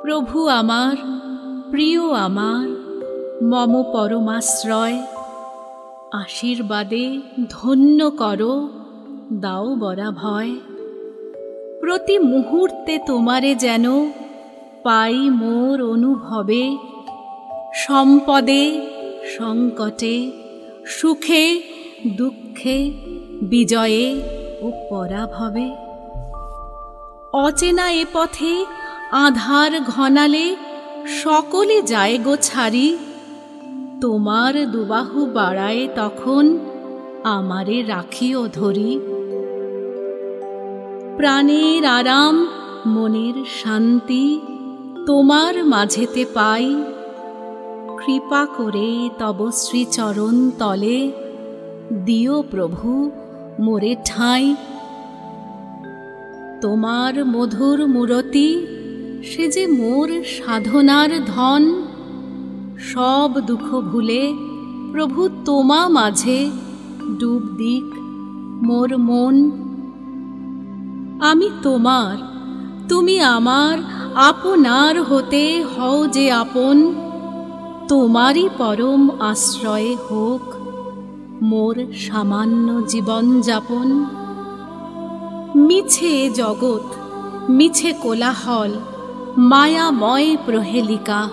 প্রভু আমার, প্রিয় আমার, মম পরমাশ্রয়, আশীর্বাদে ধন্য করো, দাও বরা ভয়। প্রতি মুহূর্তে তোমারে যেন পাই মোর অনুভবে, সম্পদে সংকটে, সুখে দুঃখে, বিজয়ে ও পরাভবে। অচেনা এ পথে আঁধার ঘনালে সকলে যায় গো ছাড়ি, তোমার দুবাহু বাড়ায় তখন আমারে রাখিও ধরি। প্রাণের আরাম মনের শান্তি তোমার মাঝেতে পাই, কৃপা করে তব শ্রীচরণ তলে দিও প্রভু মোরে ঠাঁই। তোমার মধুর মূরতি সে যে মোর সাধনার ধন, সব দুঃখ ভুলে প্রভু তোমা মাঝে ডুব দিক মোর মন। আমি তোমার, তুমি আমার, আপনার হতে হও যে আপন, তোমারই পরম আশ্রয়ে হোক মোর সামান্য জীবন যাপন। মিছে জগৎ, মিছে কোলাহল, মায়াময় প্রহেলিকা,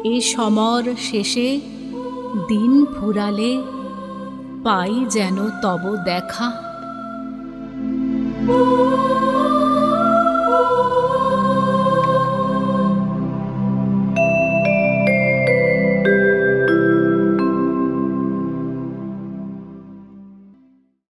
এ সমর শেষে দিন ফুরালে পাই যেন তব দেখা।